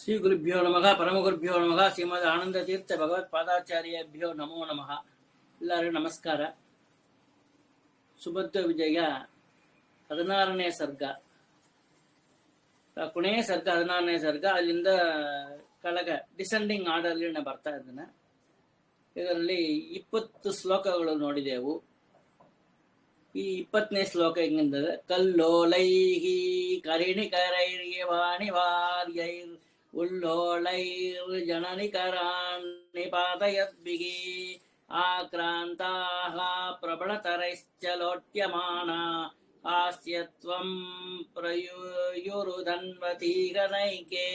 ಶ್ರೀ ಗುರುಭ್ಯೋ ನಮಃ ಪರಮಗುರುಭ್ಯೋ ನಮಃ ಶ್ರೀಮದ್ ಆನಂದ ತೀರ್ಥ ಭಗವತ್ಪಾದಾಚಾರ್ಯಭ್ಯೋ ನಮೋ ನಮಃ. ಎಲ್ಲರಿಗೂ ನಮಸ್ಕಾರ. ಸುಭದ್ರ ವಿಜಯ 16ನೇ ಸರ್ಗ, ಕೊನೆಯ ಸರ್ಗ 16ನೇ ಸರ್ಗ. ಅಲ್ಲಿಂದ ಕೆಳಗ ಡಿಸೆಂಡಿಂಗ್ ಆರ್ಡರ್ಲಿ ಬರ್ತಾ ಇದ್ದಾನೆ. ಇದರಲ್ಲಿ 20 ಶ್ಲೋಕಗಳು ನೋಡಿದೆವು. ಈ 20ನೇ ಶ್ಲೋಕ ಹೆಂಗಿಂದ ಕಲ್ಲೋಲೈಹಿ ಕರಿಣಿಕರೈರ್ಯವಾಣಿ ವಾರ್ಯೈರ್ ಉಲ್ಲೋಳೈರ್ ಜನನಿಕರಾನ್ನಿಪಾತಯದ್ಭಿಗಿ ಆಕ್ರಾಂತಾಃ ಪ್ರಬಲತರೈಶ್ಚಲೋಟ್ಯಮಾನಾ ಹಾಸ್ಯತ್ವಂ ಪ್ರಯುರುಧನ್ವತೀಗನೈಕೆ.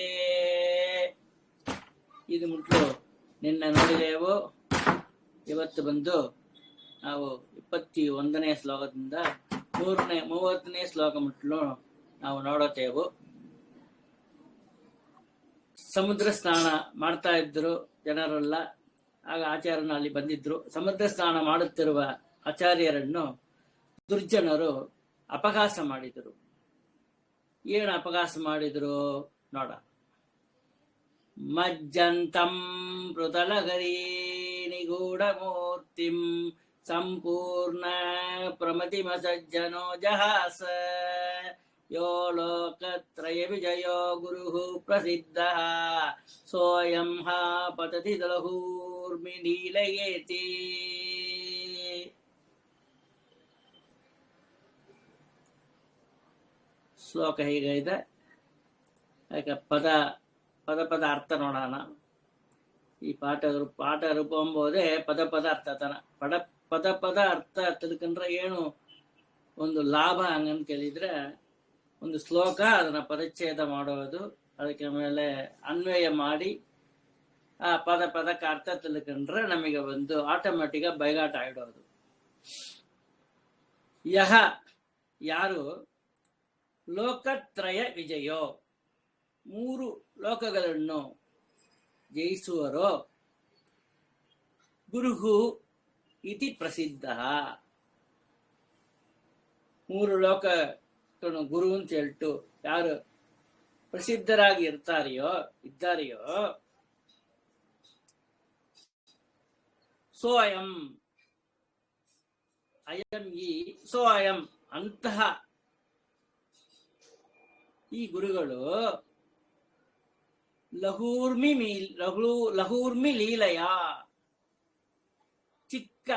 ಇದು ಮುಟ್ಲು ನಿನ್ನೆ ನೋಡಿದೆವು. ಇವತ್ತು ಬಂದು ನಾವು 21ನೇ ಶ್ಲೋಕದಿಂದ 30ನೇ ಶ್ಲೋಕ ಮುಟ್ಲು ನಾವು ನೋಡುತ್ತೇವು. ಸಮುದ್ರ ಸ್ನಾನ ಮಾಡ್ತಾ ಇದ್ರು ಜನರೆಲ್ಲ. ಆಗ ಆಚಾರ್ಯನ ಅಲ್ಲಿ ಬಂದಿದ್ರು. ಸಮುದ್ರ ಸ್ನಾನ ಮಾಡುತ್ತಿರುವ ಆಚಾರ್ಯರನ್ನು ದುರ್ಜನರು ಅಪಹಾಸ ಮಾಡಿದರು. ಏನು ಅಪಹಾಸ ಮಾಡಿದ್ರು ನೋಡ. ಮಜ್ಜಂತಂ ಪೃತಲಗರಿ ನಿಗೂಢ ಮೂರ್ತಿಂ ಸಂಪೂರ್ಣ ಪ್ರಮತಿಮ ಸಜ್ಜನೋ ಜಹಾಸ ಯೋ ಲೋಕತ್ರಯ ವಿಜಯೋ ಗುರುಃ ಪ್ರಸಿದ್ಧಃ ಸೋಯಂ ಹಾ ಪತತಿ ದಲಹೂರ್ಮಿ ನೀಲಯೇತಿ. ಶ್ಲೋಕ ಹೀಗಿದೆ. ಯಾಕೆ ಪದ ಅರ್ಥ ನೋಡೋಣ. ಈ ಪಾಠ ರೂಪ ಎಂಬುದೇ ಪದ ಅರ್ಥತನ. ಪದ ಅರ್ಥ ತಿಳ್ಕೊಂಡ್ರೆ ಏನು ಒಂದು ಲಾಭ ಹಂಗಂತ ಕೇಳಿದ್ರೆ, ಒಂದು ಶ್ಲೋಕ ಅದನ್ನ ಪರಿಚ್ಛೇದ ಮಾಡೋದು, ಅದಕ್ಕೆ ಮೇಲೆ ಅನ್ವಯ ಮಾಡಿ ಆ ಪದಕ್ಕೆ ಅರ್ಥ ತಿಳ್ಕೊಂಡ್ರೆ ನಮಗೆ ಒಂದು ಆಟೋಮೆಟಿಕ್ ಬೈಗಾಟ ಇಡೋದು. ಯಹ ಯಾರು ಲೋಕತ್ರಯ ವಿಜಯೋ 3 ಲೋಕಗಳನ್ನು ಜಯಿಸುವರೋ ಗುರುಹು ಇತಿ ಪ್ರಸಿದ್ಧ. 3 ಲೋಕ ಗುರು ಅಂತ ಹೇಳ್ತು ಯಾರು ಪ್ರಸಿದ್ಧರಾಗಿ ಇದ್ದಾರೆಯೋ ಸೋಯಂ ಅಯಂ ಸೋಯಂ ಅಂತಹ ಈ ಗುರುಗಳು ಲಹೂರ್ಮಿ ಲೀಲೆಯ ಚಿಕ್ಕ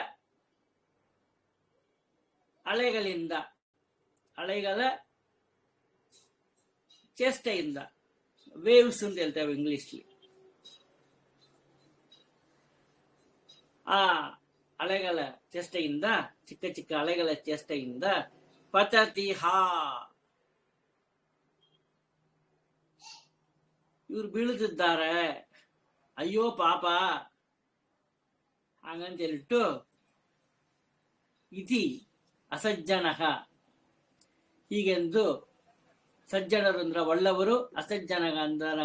ಅಲೆಗಳ ಚೇಷ್ಟೆಯಿಂದ, ವೇವ್ಸ್ ಅಂತ ಹೇಳ್ತೇವೆ ಇಂಗ್ಲಿಷ್ಲಿ, ಆ ಅಲೆಗಳ ಚೇಷ್ಟೆಯಿಂದ, ಚಿಕ್ಕ ಅಲೆಗಳ ಚೇಷ್ಟೆಯಿಂದ ಪತತಿಹಾ ಇವ್ರು ಬೀಳುತ್ತಿದ್ದಾರೆ, ಅಯ್ಯೋ ಪಾಪ ಹಾಗಂತ ಹೇಳಿಟ್ಟು ಇತಿ ಅಸಜ್ಜನಃ ಹೀಗೆಂದು, ಸಜ್ಜನರು ಅಂದ್ರ ಒಳ್ಳವರು, ಅಸಜ್ಜನ ಅಂದ್ರ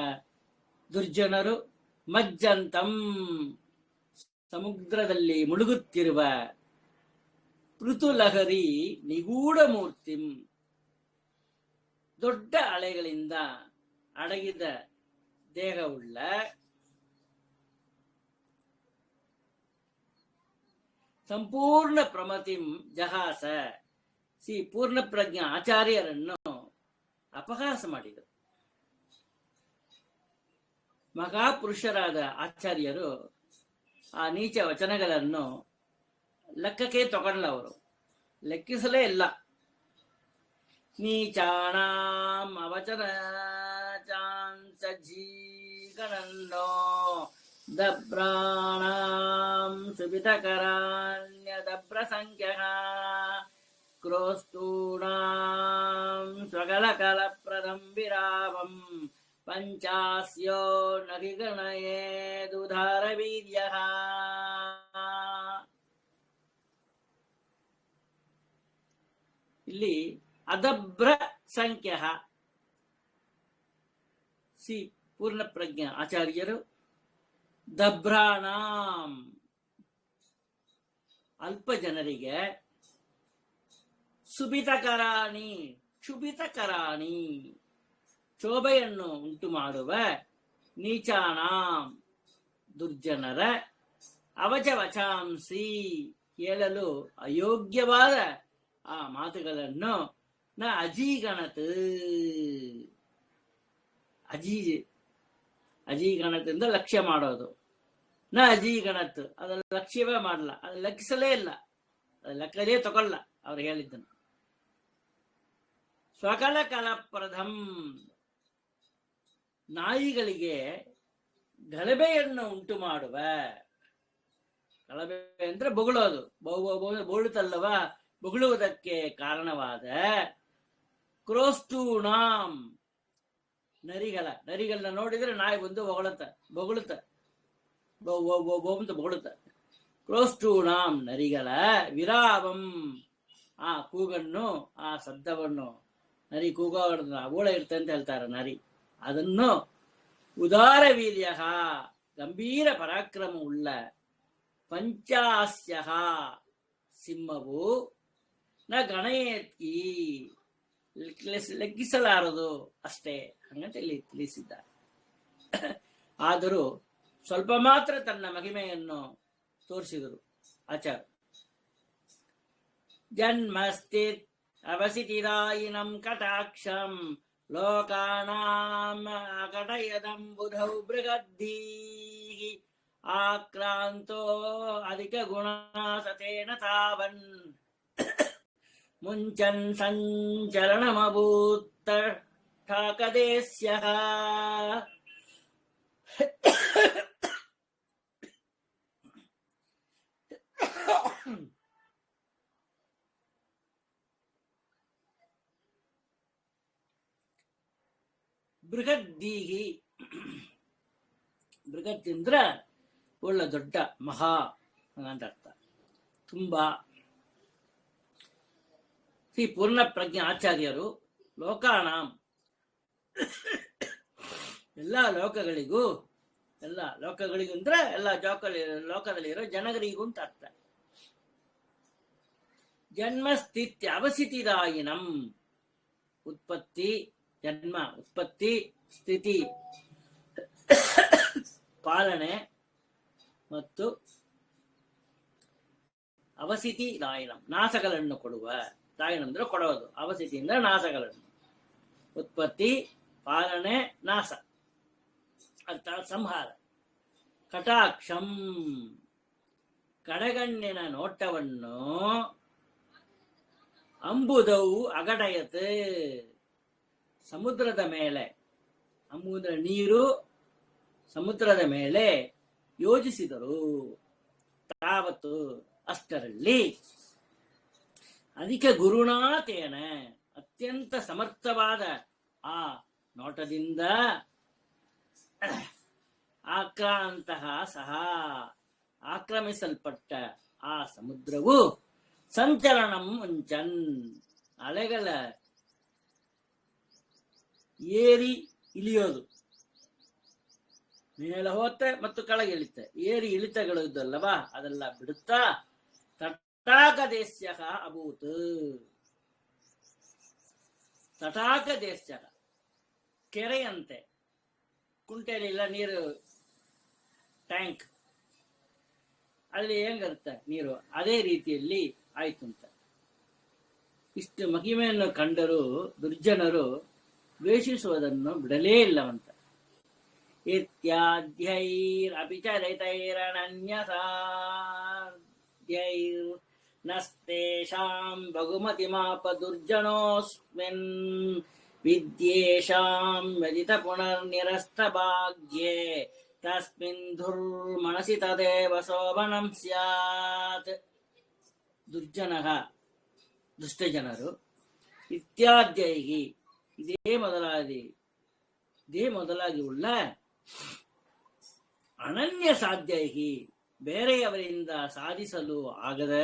ದುರ್ಜನರು, ಮಜ್ಜಂತಂ ಸಮುದ್ರದಲ್ಲಿ ಮುಳುಗುತ್ತಿರುವ ಪೃಥುಲಹರಿ ನಿಗೂಢ ಮೂರ್ತಿಂ ದೊಡ್ಡ ಅಲೆಗಳಿಂದ ಅಡಗಿದ ದೇಹವುಳ್ಳ ಸಂಪೂರ್ಣ ಪ್ರಮತಿಂ ಜಹಾಸ ಪೂರ್ಣ ಪ್ರಜ್ಞಾ ಆಚಾರ್ಯರನ್ನು ಅಪಹಾಸ ಮಾಡಿದರು. ಮಹಾಪುರುಷರಾದ ಆಚಾರ್ಯರು ಆ ನೀಚ ವಚನಗಳನ್ನು ಲೆಕ್ಕಕ್ಕೆ ತಗೊಂಡವರು, ಲೆಕ್ಕಿಸಲೇ ಇಲ್ಲ. ನೀಚಾಣಾಂ ಅವಚನ ಚಾನ್ಸಜೀಗಣನ್ನೋ ದಬ್ರಾಣಾಂ ಸುಬಿತಕರಾಣ್ಯದಬ್ರ ಸಂಖ್ಯಃ ಕ್ರೋಸ್ತೂಣಾಂ ಸ್ವಗಲಕಲಪ್ರದಂ ವಿರಾಮಂ ಪಂಚಾಸ್ಯೋ ನಗಿಗಣಯೇದುಧಾರ ವೀರ್ಯಃ. ಇಲ್ಲಿ ಅದಬ್ರ ಸಂಖ್ಯಃ ಪೂರ್ಣ ಪ್ರಜ್ಞಾ ಆಚಾರ್ಯರು, ದಬ್ರಾಣಾಂ ಅಲ್ಪ ಜನರಿಗೆ, ಕ್ಷುಭಿತಕರಾಣಿ ಶೋಭೆಯನ್ನು ಉಂಟು ಮಾಡುವ ನೀಚಾನಾಂ ದುರ್ಜನರ ಅವಚವಚಾಂಸಿ ಹೇಳಲು ಅಯೋಗ್ಯವಾದ ಆ ಮಾತುಗಳನ್ನು ನ ಅಜೀಗಣತ್ ಅಜೀಗಣತಿಂದ ಲಕ್ಷ್ಯ ಮಾಡೋದು. ನ ಅಜೀಗಣತ್ ಅದರ ಲಕ್ಷ್ಯವೇ ಮಾಡಲ್ಲ, ಅದು ಲೆಕ್ಕಿಸಲೇ ಇಲ್ಲ, ಅದು ಲೆಕ್ಕದೇ ತಗೊಳ್ಳ ಅವ್ರು ಹೇಳಿದ್ದನು. ಸ್ವಕಲ ಕಲಪ್ರದಂ ನಾಯಿಗಳಿಗೆ ಗಲಭೆಯನ್ನು ಉಂಟು ಮಾಡುವ, ಗಲಭೆ ಅಂದ್ರೆ ಬೊಗಳೋದು, ಬೋಳುತ್ತಲ್ಲವ, ಬೊಗಳುವುದಕ್ಕೆ ಕಾರಣವಾದ ಕ್ರೋಸ್ತೂಣಾಂ ನರಿಗಳನ್ನ ನೋಡಿದ್ರೆ ನಾಯಿ ಬಂದು ಬೊಗಳುತ್ತ ಕ್ರೋಸ್ತೂಣಾಂ ನರಿಗಳ ವಿರಾವಂ ಆ ಕೂಗನ್ನು, ಆ ಶಬ್ದವನ್ನು, ನರಿ ಕೂಗೋಣ ಓಳ ಇರುತ್ತೆ ಅಂತ ಹೇಳ್ತಾರೆ ನರಿ, ಅದನ್ನು ಉದಾರ ವೀರ್ಯ ಗಂಭೀರ ಪರಾಕ್ರಮ ಉಳ್ಳ ಪಂಚಾಸ್ಯ ಸಿಂಹವು ನ ಗಣಯತ್ಕಿ ಲೆಕ್ಕಿಸಲಾರದು ಅಷ್ಟೇ ಹಂಗಂತ ಇಲ್ಲಿ ತಿಳಿಸಿದ್ದಾರೆ. ಆದರೂ ಸ್ವಲ್ಪ ಮಾತ್ರ ತನ್ನ ಮಹಿಮೆಯನ್ನು ತೋರಿಸಿದರು ಆಚಾರ್ಯ. ಜನ್ಮಸ್ಥಿತ್ ಅವಸಿತಿರಾಯಿನಂ ಕಟಾಕ್ಷಂ ಲೋಕಾನಾಂ ಅಕಟಯದಂ ಬುಧೌ ಬೃಹದ್ದೀ ಆಕ್ರಾಂತೋ ಅಧಿಕ ಗುಣಾಸತೇನ ತಾವನ್ ಮುಂಚನ್ ಸಂಚರಣಮಭೂತ್ ಠಾಕದೇಸ್ಯಃ. ಬೃಹದ್ದೀಹಿ ಬೃಹತ್ ಅಂದ್ರ ಒಳ್ಳೆ ದೊಡ್ಡ ಮಹಾ ಅಂತ ಅರ್ಥ, ತುಂಬಾ. ಶ್ರೀ ಪೂರ್ಣ ಪ್ರಜ್ಞಾ ಆಚಾರ್ಯರು ಲೋಕಾನಾಂ ಎಲ್ಲ ಲೋಕಗಳಿಗೂ ಅಂದ್ರೆ ಎಲ್ಲ ಲೋಕದಲ್ಲಿರೋ ಜನಗಳಿಗೂ ಅಂತ ಅರ್ಥ. ಜನ್ಮಸ್ಥಿತ್ಯ ಅವಸಿತಿದಾಯಿನಂ ಉತ್ಪತ್ತಿ, ಜನ್ಮ ಉತ್ಪತ್ತಿ, ಸ್ಥಿತಿ ಪಾಲನೆ ಮತ್ತು ಅವಸಿತಿ ದಾಯನಂ ನಾಶಗಳನ್ನು ಕೊಡುವ. ದಾಯನ ಅಂದ್ರೆ ಕೊಡೋದು, ಅವಸಿತಿ ಅಂದ್ರೆ ನಾಶಗಳನ್ನು, ಉತ್ಪತ್ತಿ, ಪಾಲನೆ, ನಾಶ ಅರ್ಥಾತ್ ಸಂಹಾರ. ಕಟಾಕ್ಷಂ ಕಡಗಣ್ಣಿನ ನೋಟವನ್ನು, ಅಂಬುದವು ಅಗಡಯತ್ ಸಮುದ್ರದ ಮೇಲೆ, ಅಂಬುದರ ನೀರು ಸಮುದ್ರದ ಮೇಲೆ ಯೋಜಿಸಿದರು. ತಾವತ್ತು ಅಷ್ಟರಲ್ಲಿ ಅಧಿಕ ಗುರುನಾಥೇನ ಅತ್ಯಂತ ಸಮರ್ಥವಾದ ಆ ನೋಟದಿಂದ ಆಕ್ರಾಂತಹ ಸಹ ಆಕ್ರಮಿಸಲ್ಪಟ್ಟ ಆ ಸಮುದ್ರವು ಸಂಚಲನಂ ಮುಂಚನ್ ಅಲೆಗಳ ಏರಿ ಇಳಿಯೋದು, ಮೇಲೆ ಹೋತೆ ಮತ್ತು ಕೆಳಗೆ ಇಳಿತೆ, ಏರಿ ಇಳಿತಗಳು ಇದ್ದಲ್ಲವಾ ಅದೆಲ್ಲ ಬಿಡುತ್ತಾ ತಟಾಕ ದೇಶ ಅಭೂತ್. ತಟಾಕ ದೇಶ ಕೆರೆಯಂತೆ, ಕುಂಟೆಲಿಲ್ಲ ನೀರು ಟ್ಯಾಂಕ್ ಅಲ್ಲಿ ಹೆಂಗಿರುತ್ತೆ ನೀರು, ಅದೇ ರೀತಿಯಲ್ಲಿ ಆಯ್ತು ಅಂತ. ಇಷ್ಟು ಮಹಿಮೆಯನ್ನು ಕಂಡರೂ ದುರ್ಜನರು ದ್ವೇಷಿಸುವುದನ್ನು ಬಿಡಲೇ ಇಲ್ಲವಂತ. ಇತ್ಯಾದ್ಯೈರಪಿಚರೈತೈರನನ್ಯಸಾಧ್ಯೈರ್ನಸ್ತೇಷಾಂ ಬಹುಮತಿಮಾಪ ದುರ್ಜನೋಸ್ಮಿನ್ ವಿದ್ಯೇಷಾಂ ವ್ಯದಿತ ಪುನರ್ನಿರಸ್ತ ಭಾಗ್ಯೇ ತಸ್ಮಿನ್ ಧುರ್ಮನಸಿ ತದೇವ ಶೋಭನಂ ಸ್ಯಾತ್. ದುಷ್ಟಜನರು ಇತ್ಯಾದ್ಯೈಹಿ ಇದೇ ಮೊದಲಾಗಿ ಉಳ್ಳ ಅನನ್ಯ ಸಾಧ್ಯೈಹಿ ಬೇರೆಯವರಿಂದ ಸಾಧಿಸಲು ಆಗದ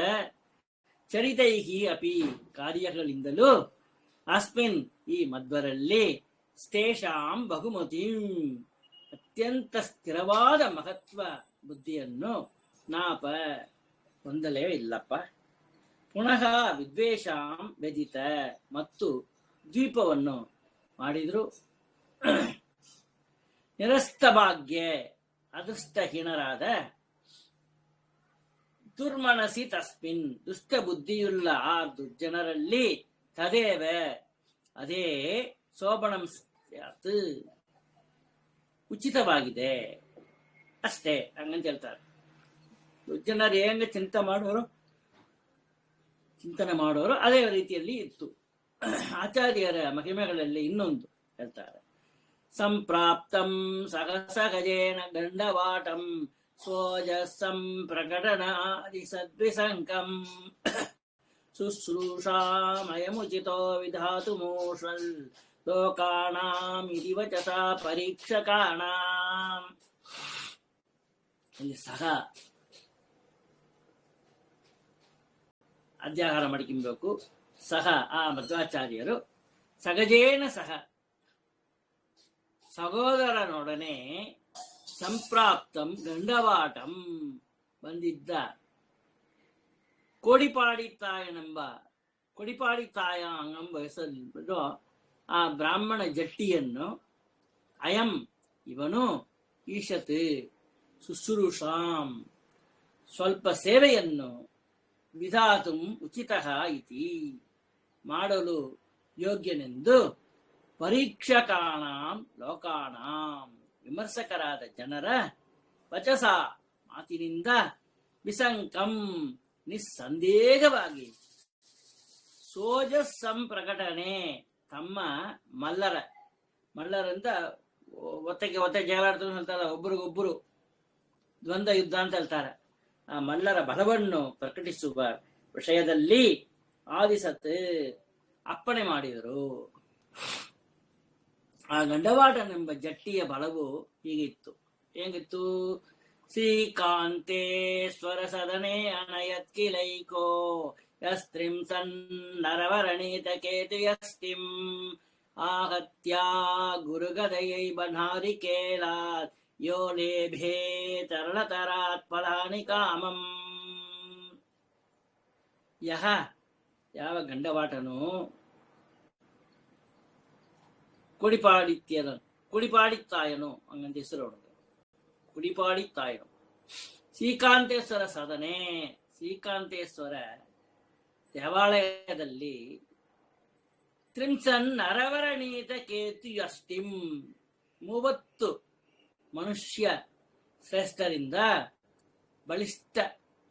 ಚರಿತೈಹಿ ಅಪಿ ಕಾರ್ಯಗಳಿಂದಲೂ ಅಸ್ಮಿನ್ ಈ ಮಧ್ವರಲ್ಲಿ ಸ್ಥೇಷಾಂ ಬಹುಮತಿ ಅತ್ಯಂತ ಸ್ಥಿರವಾದ ಮಹತ್ವ ಬುದ್ಧಿಯನ್ನು ನಾಪ ಹೊಂದಲೇ ಇಲ್ಲಪ್ಪ. ಪುನಃ ವಿದ್ವೇಷಾಂ ವ್ಯದಿತ ಮತ್ತು ದ್ವೀಪವನ್ನು ಮಾಡಿದ್ರು. ನಿರಸ್ತ ಭಾಗ್ಯ ಅದೃಷ್ಟಹೀನರಾದ ದುರ್ಮನಸಿ ತಸ್ಮಿನ್ ದುಷ್ಟ ಬುದ್ಧಿಯುಳ್ಳ ಆ ದುರ್ಜನರಲ್ಲಿ ತದೇವ ಅದೇ ಶೋಭಣಂ ಸ್ಯಾತ್ ಉಚಿತವಾಗಿದೆ ಅಷ್ಟೇ ಹಂಗಂತ ಹೇಳ್ತಾರೆ. ದುರ್ಜನರು ಹೆಂಗ ಚಿಂತನೆ ಮಾಡೋರು ಅದೇ ರೀತಿಯಲ್ಲಿ ಇತ್ತು. ಆಚಾರ್ಯರ ಮಹಿಮೆಗಳಲ್ಲಿ ಇನ್ನೊಂದು ಹೇಳ್ತಾರೆ. ಸಂಪ್ರಾಪ್ತಂ ಸಹಸ ಗಜೇನ ಗಂಡವಾಟಂ ಸ್ವೋಜಸ್ಸಂ ಪ್ರಕಟನಾದಿ ಸದ್ವಿಸಂಕಂ ಶುಶ್ರೂಷಾಮಯಮುಚಿತೋ ವಿಧಾತು ಮೂಷಲ್ ಲೋಕಾನಾಂ ಇತಿ ವಚಸಾ ಪರೀಕ್ಷಕಾಣಾಂ. ಇಲ್ಲಿ ಸಹ ಅಧ್ಯಾಹಾರ ಮಾಡಿಕೊಂಬೇಕು. ಸಹ ಆ ಮಧ್ವಾಚಾರ್ಯರು ಸಗಜೇನ ಸಹ ಸಹೋದರನೊಡನೆ ಸಂಪ್ರಾಪ್ತಂ ಗಂಡವಾಟಂ ಬಂದಿದ್ದ ಕೊಡಿಪಾಡಿತಾಯ ಎಂಬ ಹೆಸರು ಆ ಬ್ರಾಹ್ಮಣ ಜಟ್ಟಿಯನ್ನು ಅಯಂ ಇವನು ಈಶತ್ ಶುಶ್ರೂಷಾಂ ಸ್ವಲ್ಪ ಸೇವೆಯನ್ನು ವಿಧಾತು ಉಚಿತ ಇತಿ ಮಾಡಲು ಯೋಗ್ಯನೆಂದು ಪರೀಕ್ಷಕಾಣಾಂ ಲೋಕಾಣಾಂ ವಿಮರ್ಶಕರಾದ ಜನರ ವಚಸ ಮಾತಿನಿಂದ ವಿಸಂಕಂ ನಿಸ್ಸಂದೇಹವಾಗಿ ಸೋಜಸ್ಸಂ ಪ್ರಕಟಣೆ ತಮ್ಮ ಮಲ್ಲರಂತ ಒತ್ತೆ ಜಗಳಾಡ್ತಾರೆ ಹೇಳ್ತಾರ, ಒಬ್ಬರಿಗೊಬ್ಬರು ದ್ವಂದ್ವ ಯುದ್ಧ ಅಂತ ಹೇಳ್ತಾರೆ. ಆ ಮಲ್ಲರ ಬಲವನ್ನು ಪ್ರಕಟಿಸುವ ವಿಷಯದಲ್ಲಿ ಆದಿಸತ್ ಅಪ್ಪಣೆ ಮಾಡಿದರು. ಆ ಗಂಡವಾಟನೆಂಬ ಜಟ್ಟಿಯ ಬಲವು ಹೀಗಿತ್ತು. ಹೇಗಿತ್ತು? ಶ್ರೀಕಾಂತೇಶ್ವರ ಸದನೆ ಅನಯತ್ಕಿಲೈಕೋ ಯಸ್ತ್ರಿಂ ಸನ್ನರವರಣೀತ ಕೇತು ಯಸ್ತಿಂ ಆಹತ್ಯ ಗುರುಗದಯೈ ಬನಾರಿಕೇಲಾತ್ ಯೋ ಲೇಭೇ ತರಣತರಾತ್ ಫಲಾನಿ ಕಾಮಂ. ಯಾವ ಗಂಡವಾಟನು ಕುಡಿಪಾಡಿತ್ತಾಯನು ಹಂಗಂತ ಹೆಸರು ಕುಡಿಪಾಡಿತ್ತಾಯನು ಶ್ರೀಕಾಂತೇಶ್ವರ ಸದನೆ, ಶ್ರೀಕಾಂತೇಶ್ವರ ದೇವಾಲಯದಲ್ಲಿ ತ್ರಿಂಸನ್ ನರವರಣೀತ ಕೇತು ಯಷ್ಟಿಂ 30 ಮನುಷ್ಯ ಶ್ರೇಷ್ಠರಿಂದ ಬಲಿಷ್ಠ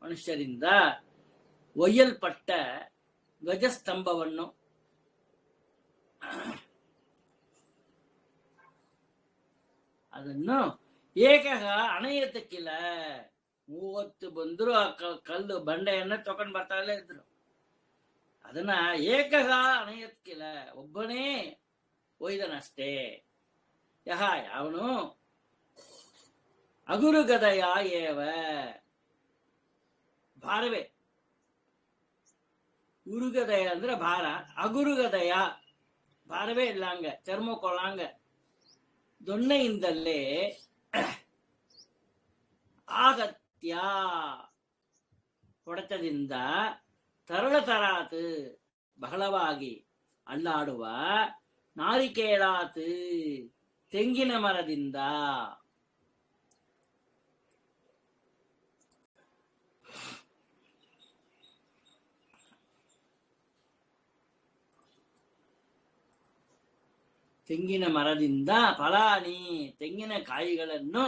ಮನುಷ್ಯರಿಂದ ಒಯ್ಯಲ್ಪಟ್ಟ ಧ್ವಜಸ್ತಂಭವನ್ನು ಅದನ್ನು ಏಕಃ ಅಣಯತಕ್ಕಿಲ್ಲ 30 ಬಂದ್ರು ಆ ಕಲ್ಲು ಬಂಡೆಯನ್ನ ತಗೊಂಡ್ ಬರ್ತಾರಲ್ಲೇ ಇದ್ರು. ಅದನ್ನ ಏಕಃ ಅಣಯತ್ಕಿಲ್ಲ ಒಬ್ಬನೇ ಒಯ್ದನಷ್ಟೇ. ಯಾವನು ಅಗುರುಗದಯ ಏವ ಭಾರವೇ. ಉರುಗದಯ ಅಂದ್ರೆ ಭಾರ, ಅಗುರುಗದಯ ಭಾರವೇ ಇಲ್ಲಂಗ ಚರ್ಮ ಕೊಳ್ಳಂಗ ದೊಣ್ಣೆಯಿಂದಲೇ ಆಗತ್ಯ ಹೊಡೆತದಿಂದ ತರಳತರಾತ್ ಬಹಳವಾಗಿ ಅಲ್ಲಾಡುವ ನಾರಿಕೇಳಾತ್ ತೆಂಗಿನ ಮರದಿಂದ ಫಲಾನಿ ತೆಂಗಿನ ಕಾಯಿಗಳನ್ನು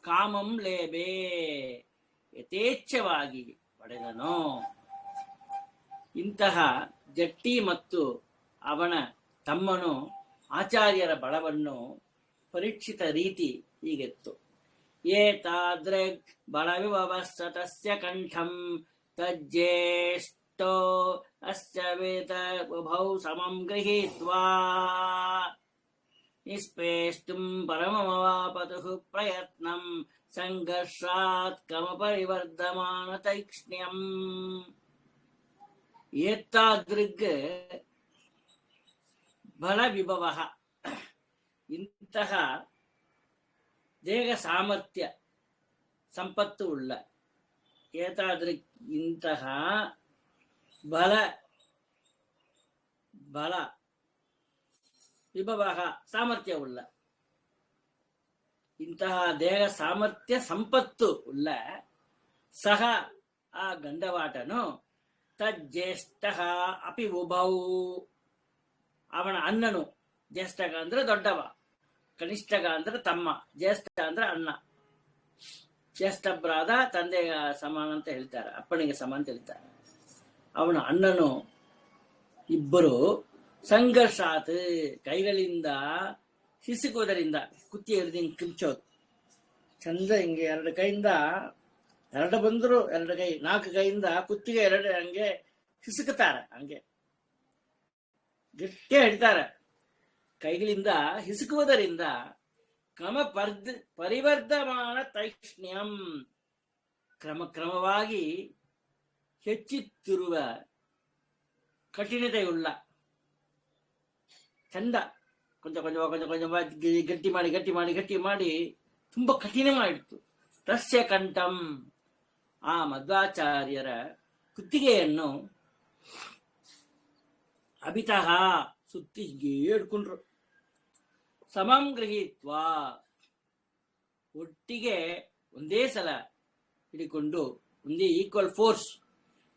ಕಾಮಂ ಲೇಬೆ ಯಥೇಚ್ಛವಾಗಿ ಪಡೆದನು. ಇಂತಹ ಜಟ್ಟಿ ಮತ್ತು ಅವನ ತಮ್ಮನು ಆಚಾರ್ಯರ ಬಲವನ್ನು ಪರೀಕ್ಷಿತ ರೀತಿ ಹೀಗೆತ್ತು. ಏತಾದೃಗ್ ಬಲವಿಭವಸ್ತಸ್ಯ ಕಂಠಂ ತಜ್ಜೇಷ್ಟೋ ಅಸ್ಯ ವೇತ ಉಭೌ ಸಮಂ ಗೃಹೀತ್ವಾ ನಿಸ್ಪೇಷ್ಟುಂ ಪರಮಮವಾಪತುಃ ಪ್ರಯತ್ನಂ ಸಂಘರ್ಷಾತ್ ಕಮಪರಿವರ್ಧಮಾನ ತೈಕ್ಷ್ಣ್ಯಂ. ಏತಾದೃಗ್ ಬಲ ವಿಭವ ಇಂತಹ ದೇಹ ಸಾಮರ್ಥ್ಯ ಸಂಪತ್ತು ಉಳ್ಳ, ಏತಾದೃಗ್ ಇಂತಹ ಬಲ ವಿಭವ ಸಾಮರ್ಥ್ಯವುಳ್ಳ ಇಂತಹ ದೇಹ ಸಾಮರ್ಥ್ಯ ಸಂಪತ್ತು ಉಳ್ಳ ಸಹ ಆ ಗಂಡವಾಟನು ತಜ್ಜೇಷ್ಠ ಅಪಿ ಉಭೌ, ಅವನ ಅಣ್ಣನು, ಜ್ಯೇಷ್ಠಗ ಅಂದ್ರೆ ದೊಡ್ಡವ, ಕನಿಷ್ಠಗ ಅಂದ್ರೆ ತಮ್ಮ, ಜ್ಯೇಷ್ಠ ಅಂದ್ರೆ ಅಣ್ಣ. ಜ್ಯೇಷ್ಠ ಬ್ರಾದ ತಂದೆಗೆ ಸಮಾನ ಅಂತ ಹೇಳ್ತಾರೆ, ಅಪ್ಪನಿಗೆ ಸಮಾನ ಅಂತ ಹೇಳ್ತಾರೆ. ಅವನ ಅಣ್ಣನು ಇಬ್ಬರು ಸಂಘರ್ಷಾತ್, ಕೈಗಳಿಂದ ಹಿಸುಕುವುದರಿಂದ, ಕುತ್ತಿ ಹಿಡಿದು ಹಿಂಗೆ ಕಿಂಚೋದು ಚಂದ, ಹಿಂಗೆ ಎರಡು ಕೈಯಿಂದ, ಎರಡು ಬಂದ್ರು ಎರಡು ಕೈ, ನಾಲ್ಕು ಕೈಯಿಂದ ಕುತ್ತಿಗೆ ಎರಡು ಹಂಗೆ ಹಿಸುಕುತ್ತಾರೆ, ಹಂಗೆ ಗಟ್ಟಿ ಹಿಡಿತಾರೆ. ಕೈಗಳಿಂದ ಹಿಸುಕುವುದರಿಂದ ಪರಿವರ್ಧಮಾನ ತೈಕ್ಷ್ಣ್ಯಂ, ಕ್ರಮಕ್ರಮವಾಗಿ ಹೆಚ್ಚುತ್ತಿರುವ ಕಠಿಣತೆಯುಳ್ಳ, ಚಂದ ಕೊಂಚ ಕೊಂಚ ಕೊಂಚ ಕೊಂಚ ಗಟ್ಟಿ ಮಾಡಿ ಗಟ್ಟಿ ಮಾಡಿ ಗಟ್ಟಿ ಮಾಡಿ ತುಂಬಾ ಕಠಿಣ ಮಾಡಿತ್ತು. ತಸ್ಯ ಕಂಠಂ, ಆ ಮಧ್ವಾಚಾರ್ಯರ ಕುತ್ತಿಗೆಯನ್ನು ಅಭಿತಃ ಸುತ್ತಿ ಹಿಡ್ಕೊಂಡ್ರು. ಸಮಂ ಗೃಹೀತ್ವಾ, ಒಟ್ಟಿಗೆ ಒಂದೇ ಸಲ ಹಿಡಿಕೊಂಡು ಒಂದೇ ಈಕ್ವಲ್ ಫೋರ್ಸ್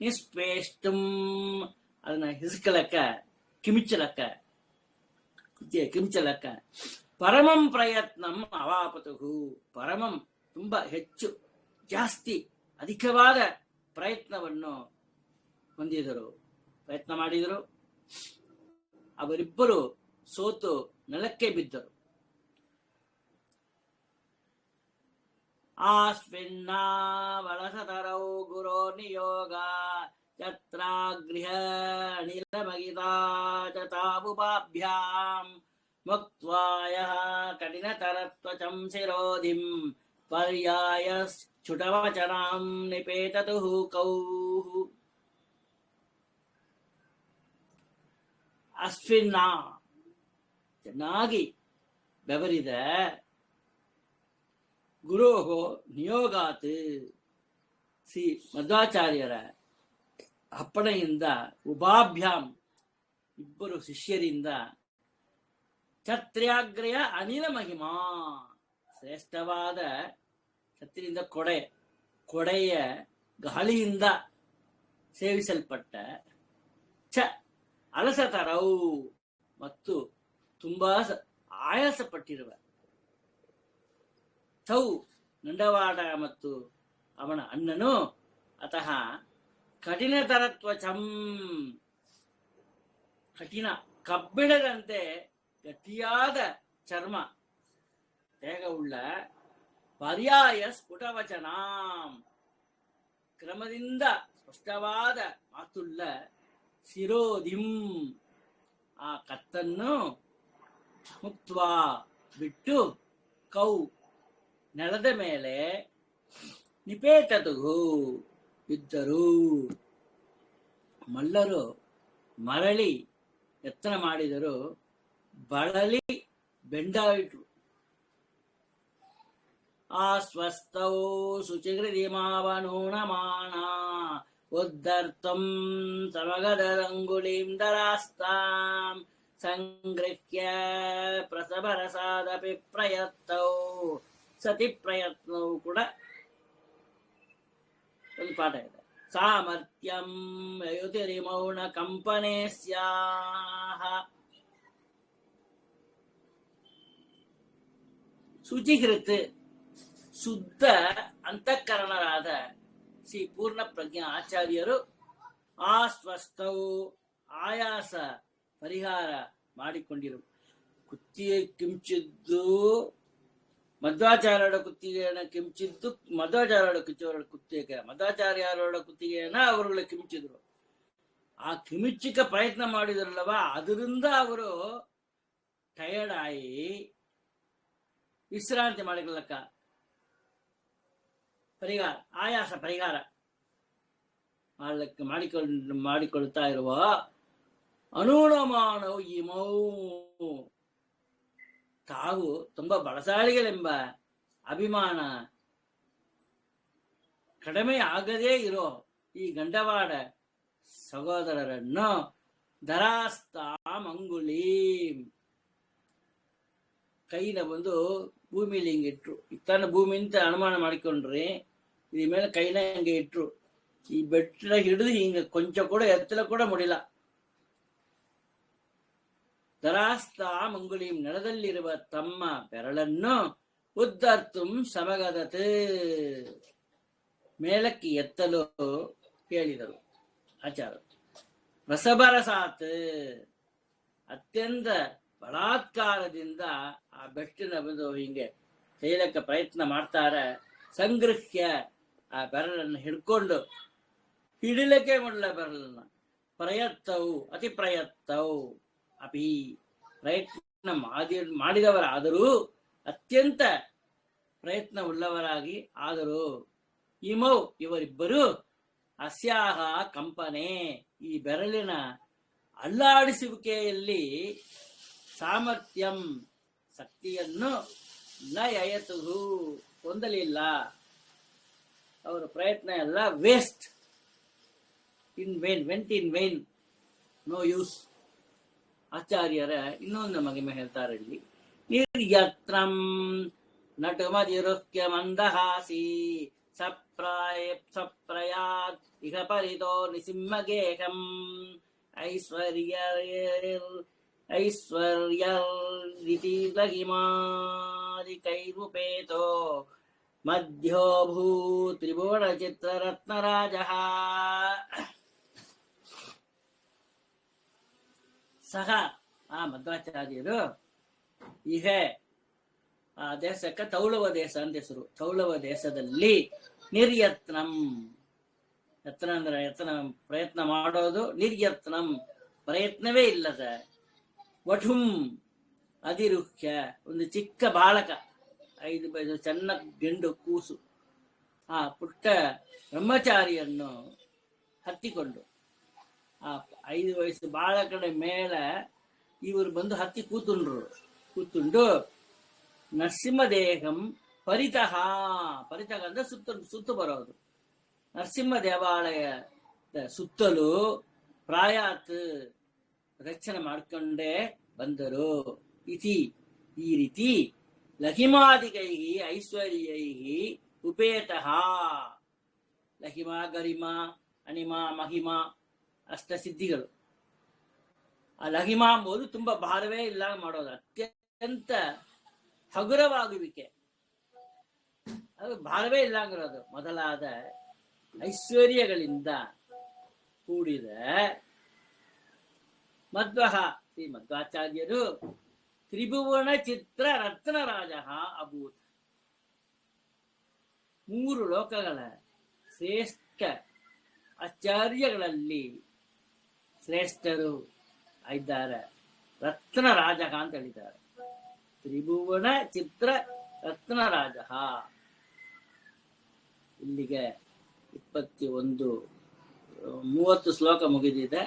ನಿಸ್ಪೇಷ್ಟಂ, ಅದನ್ನ ಹಿಸ್ಕಲಕ್ಕ, ಕಿಮಿಚ್ಚಲಕ್ಕ, ಕಿಂಚಲಕ್ಕ. ಪರಮಂ ಪ್ರಯತ್ನಂ ಅವಾಪತುಹು, ಪರಮಂ ತುಂಬಾ ಹೆಚ್ಚು, ಜಾಸ್ತಿ ಅಧಿಕವಾದ ಪ್ರಯತ್ನವನ್ನು ಹೊಂದಿದರು, ಪ್ರಯತ್ನ ಮಾಡಿದರು. ಅವರಿಬ್ಬರು ಸೋತು ನೆಲಕ್ಕೆ ಬಿದ್ದರು. ಆಸ್ಮಿನ್ನಾ ವಲಸತರೌ ಗುರೋ ನಿಯೋಗ ಚತ್ರಾಗೃಹ ಅನಿಲಮಗಿತಾ ಚ ತಾವುಪಾಭ್ಯಾಂ ಮುಕ್ತ್ವಾಯ ಕಠಿಣತರತ್ವಚಂ ಶಿರೋಧಿಂ ಪರ್ಯಾಯ ಛುಟವಚನಾಂ ನಿಪೇತತುಃ ಕೌಃ. ಅಶ್ವಿನ್ನಾ, ಚೆನ್ನಾಗಿ ಬೆವರಿದ, ಗುರೋಹೋ ನಿಯೋಗಾತ್, ಶ್ರೀ ಮಧ್ವಾಚಾರ್ಯರ ಅಪ್ಪಣೆಯಿಂದ, ಉಭಾಭ್ಯಾಂ ಇಬ್ಬರು ಶಿಷ್ಯರಿಂದ, ಛತ್ರ್ಯಾಗ್ರಯ ಅನಿಲ ಮಹಿಮಾ, ಶ್ರೇಷ್ಠವಾದ ಛತ್ರಿಯಿಂದ ಕೊಡೆಯ ಗಾಳಿಯಿಂದ ಸೇವಿಸಲ್ಪಟ್ಟ, ಛ ಅಲಸತರೌ ಮತ್ತು ತುಂಬಾ ಆಯಾಸಪಟ್ಟಿರುವ, ತೌ ನಂಡವಾಡ ಮತ್ತು ಅವನ ಅಣ್ಣನು, ಅತಃ ಕಠಿಣತರತ್ವಚಂ, ಕಠಿಣ ಕಬ್ಬಿಣದಂತೆ ಗಟ್ಟಿಯಾದ ಚರ್ಮ ದೇಹವುಳ್ಳ, ಪರ್ಯಾಯ ಸ್ಫುಟವಚನಾಂ ಕ್ರಮದಿಂದ ಸ್ಪಷ್ಟವಾದ ಮಾತುಳ್ಳ, ಶಿರೋಧಿಂ ಆ ಕತ್ತನ್ನು, ಮುಕ್ತ್ವಾ ಬಿಟ್ಟು, ಕೌ ನೆಲದ ಮೇಲೆ, ನಿಪೇತತುಹು ಬಿದ್ದರು. ಮಲ್ಲರು ಮರಳಿ ಯತ್ನ ಮಾಡಿದರು, ಬಳಲಿ ಬೆಂಡಾಯಿಟ್ರು. ಆಸ್ವಸ್ತೌ ಶುಚಿಹೃದಿಮಾವನೂನಮಾನ ಉದ್ಧರ್ತಂ ಸಮಗದಂಗುಲಿಂ ದರಾಸ್ತಾಂ ಸಂಗೃಹ್ಯ ಪ್ರಸಭರಸಾದಪಿ ಪ್ರಯತ್ತೌ. ಸತಿ ಪ್ರಯತ್ನವು ಕೂಡ ಒಂದು ಪಾಠ ಇದೆ. ಸಾಮರ್ಥ್ಯಂ ಯಯುತಿರಿಮೌನ ಕಂಪನೆ ಸ್ಯಾಹ. ಶುಚಿಹೃತ್ ಶುದ್ಧ ಅಂತಃಕರಣರಾದ ಶ್ರೀ ಪೂರ್ಣ ಪ್ರಜ್ಞಾ ಆಚಾರ್ಯರು ಆಸ್ವಸ್ಥವು ಆಯಾಸ ಪರಿಹಾರ ಮಾಡಿಕೊಂಡಿರು. ಕುತ್ತಿಗೆ ಕಿಂಚಿದ್ದು ಮಧ್ವಾಚಾರ್ಯರ ಕುತ್ತಿಗೆಯನ್ನು ಕಿಂಚಿದ್ದು, ಮಧ್ವಾಚಾರ್ಯರ ಮಧ್ವಾಚಾರ್ಯರ ಕುತ್ತಿಗೆಯನ್ನ ಅವರುಗಳು ಕಿಮಿಚಿದ್ರು. ಆ ಕಿಮಿಚಿಕ ಪ್ರಯತ್ನ ಮಾಡಿದ್ರಲ್ಲವ, ಅದರಿಂದ ಅವರು ಟಯರ್ಡ್ ಆಗಿ ವಿಶ್ರಾಂತಿ ಮಾಡಿಕೊಳ್ಳಕ್ಕ ಪರಿಹಾರ, ಆಯಾಸ ಪರಿಹಾರ ಮಾಡಲಿಕ್ಕೆ ಮಾಡಿಕೊಳ್ತಾ ಇರುವ ಅನುಣಮಾನವು ಇಮೌ, ತಾವು ತುಂಬಾ ಬಲಶಾಲಿಗಳೆಂಬ ಅಭಿಮಾನ ಕಡಿಮೆ ಆಗದೇ ಇರೋ ಈ ಗಂಡವಾಡ ಸಹೋದರರನ್ನು ದರಾಸ್ತಾಂ ಅಂಗುಲೀಂ ಕೈನ ಬಂದು ಭೂಮಿಲಿ ಹಿಂಗೆ ಇಟ್ರು. ಇತ್ತಾನ ಭೂಮಿ ಅಂತ ಅನುಮಾನ ಮಾಡಿಕೊಂಡ್ರಿ, ಇದ್ರ ಮೇಲೆ ಕೈನ ಹಿಂಗೆ ಇಟ್ರು. ಈ ಬೆಟ್ಟ ಹಿಡಿದು ಹಿಂಗ ಕೊಂಚ ಕೂಡ ಎತ್ತಲ ಕೂಡ ಮುಡಿಲ್ಲ. ಧರಾಸ್ತ ಮಂಗುಳಿಂ, ನೆಲದಲ್ಲಿರುವ ತಮ್ಮ ಬೆರಳನ್ನು ಉದ್ದರ್ತುಂ ಸಮಗದತ್, ಮೇಲಕ್ಕೆ ಎತ್ತಲು ಹೇಳಿದರು ಆಚಾರ. ರಸಬರಸಾತ್, ಅತ್ಯಂತ ಬಲಾತ್ಕಾರದಿಂದ ಆ ಬೆಟ್ಟಿನ ಬಂದು ಹಿಂಗೆ ತೈಲಕ್ಕೆ ಪ್ರಯತ್ನ ಮಾಡ್ತಾರೆ. ಸಂಗೃಹ್ಯ, ಆ ಬೆರಳನ್ನು ಹಿಡ್ಕೊಂಡು ಹಿಡಿಲಕ್ಕೆ ಮಾಡಲ ಬೆರಳನ್ನ. ಪ್ರಯತ್ನವು ಅತಿ ಪ್ರಯತ್ನವು ಅಪಿ, ಪ್ರಯತ್ನ ಮಾಡಿದವರಾದರೂ ಅತ್ಯಂತ ಪ್ರಯತ್ನವುಳ್ಳವರಾಗಿ ಆದರೂ ಇಮೌ, ಇವರಿಬ್ಬರು ಅಸ್ಯಾಹ ಕಂಪನೆ, ಈ ಬೆರಳಿನ ಅಲ್ಲಾಡಿಸುವಿಕೆಯಲ್ಲಿ ಸಾಮರ್ಥ್ಯಂ, ಶಕ್ತಿಯನ್ನು ನ ಯಯತು, ಹೊಂದಲಿಲ್ಲ. ಅವರ ಪ್ರಯತ್ನ ಎಲ್ಲ waste, in vain, went in vain, no use. ಆಚಾರ್ಯರ ಇನ್ನೊಂದು ಮಹಿಮೆ ಹೇಳ್ತಾರೆ ಇಲ್ಲಿ. ನಿರ್ಯತ್ರಂ ನಟುಮದಿರುಕ್ಯ ಮಂದಹಾಸಿ ಸಪ್ರಯಾತ್ ಇಹ ಪರಿತೋ ನಿಸಿಂಹಗೇಹಂ ಐಶ್ವರ್ಯರ್ರಿತಿ ಲಹಿಮಾದಿಕೈರುಪೇತೋ ಮಧ್ಯೋಭೂ ತ್ರಿಭುವನ ಚಿತ್ರರತ್ನರಾಜಃ. ಸಹ ಆ ಮಧ್ವಾಚಾರ್ಯರು ಈಗ ಆ ದೇಶಕ್ಕೆ ತೌಳವ ದೇಶ ಅಂತ ಹೆಸರು. ತೌಳವ ದೇಶದಲ್ಲಿ ನಿರ್ಯತ್ನಂ, ಯತ್ನ ಅಂದ್ರೆ ಯತ್ನ ಪ್ರಯತ್ನ ಮಾಡೋದು, ನಿರ್ಯತ್ನಂ ಪ್ರಯತ್ನವೇ ಇಲ್ಲದ, ವಠುಂ ಅಧಿರುಹ್ಯ ಒಂದು ಚಿಕ್ಕ ಬಾಲಕ, 5 ಸಣ್ಣ ಗೆಂಡು ಕೂಸು, ಆ ಪುಟ್ಟ ಬ್ರಹ್ಮಚಾರಿಯನ್ನು ಹತ್ತಿಕೊಂಡು, ಆ 5 ವಯಸ್ಸು ಬಾಲಕನ ಮೇಲೆ ಇವರು ಬಂದು ಹತ್ತಿ ಕೂತುಂಡು ನರಸಿಂಹದೇಹಂ ಪರಿತಃ, ಪರಿತಃ ಅಂದ್ರೆ ಸುತ್ತು ಬರೋದು, ನರಸಿಂಹ ದೇವಾಲಯದ ಸುತ್ತಲೂ ಪ್ರಾಯಾತ್ ರಕ್ಷಣೆ ಮಾಡಿಕೊಂಡೇ ಬಂದರು. ಇತಿ, ಈ ರೀತಿ ಲಹಿಮಾದಿಕೈ ಐಶ್ವರ್ಯೈ ಉಪೇತಃ, ಲಹಿಮಾ ಗರಿಮಾ ಅಣಿಮಾ ಮಹಿಮಾ ಅಷ್ಟಸಿದ್ಧಿಗಳು. ಆ ಲಹಿಮಾ ಎಂಬುದು ತುಂಬಾ ಭಾರವೇ ಇಲ್ಲ ಮಾಡೋದು, ಅತ್ಯಂತ ಹಗುರವಾಗುವಿಕೆ, ಅದು ಭಾರವೇ ಇಲ್ಲ ಆಗಿರೋದು ಮೊದಲಾದ ಐಶ್ವರ್ಯಗಳಿಂದ ಕೂಡಿದ ಶ್ರೀ ಮಧ್ವಾಚಾರ್ಯರು ತ್ರಿಭುವನ ಚಿತ್ರ ರತ್ನರಾಜ ಅಭೂತ್. 3 ಲೋಕಗಳ ಶ್ರೇಷ್ಠ ಆಚಾರ್ಯಗಳಲ್ಲಿ ಶ್ರೇಷ್ಠರು ಇದ್ದಾರೆ, ರತ್ನರಾಜ ಅಂತ ಹೇಳಿದ್ದಾರೆ. ತ್ರಿಭುವನ ಚಿತ್ರ ರತ್ನರಾಜ. ಇಲ್ಲಿಗೆ 30 ಶ್ಲೋಕ ಮುಗಿದಿದೆ.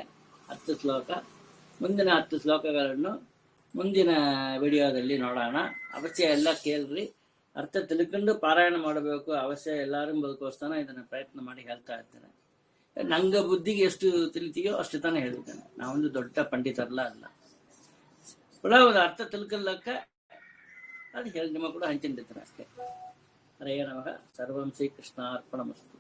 10 ಶ್ಲೋಕ, ಮುಂದಿನ 10 ಶ್ಲೋಕಗಳನ್ನು ಮುಂದಿನ ವಿಡಿಯೋದಲ್ಲಿ ನೋಡೋಣ. ಅವಶ್ಯ ಎಲ್ಲ ಕೇಳ್ರಿ, ಅರ್ಥ ತಿಳ್ಕೊಂಡು ಪಾರಾಯಣ ಮಾಡಬೇಕು ಅವಶ್ಯ. ಎಲ್ಲರೂ ಬದುಕೋಸ್ತಾನ ಇದನ್ನ ಪ್ರಯತ್ನ ಮಾಡಿ ಹೇಳ್ತಾ ಇರ್ತೇನೆ. ನಂಗ ಬುದ್ಧಿಗೆ ಎಷ್ಟು ತಿಳಿತೀಯೋ ಅಷ್ಟು ತಾನೇ ಹೇಳಿದ್ದೇನೆ. ನಾವೊಂದು ದೊಡ್ಡ ಪಂಡಿತರಲ್ಲ ಅಲ್ಲ. ಒಂದು ಅರ್ಥ ತಿಳ್ಕೊಳ್ಳಕ್ಕ ಅದು ಹೇಳಿ ನಿಮ್ಮ ಕೂಡ ಹಂಚಿಟ್ಟಿರ್ತಾರೆ ಅಷ್ಟೇ. ಹರೇ ನಮಃ. ಸರ್ವಂ ಶ್ರೀಕೃಷ್ಣ ಅರ್ಪಣಮಸ್ತು.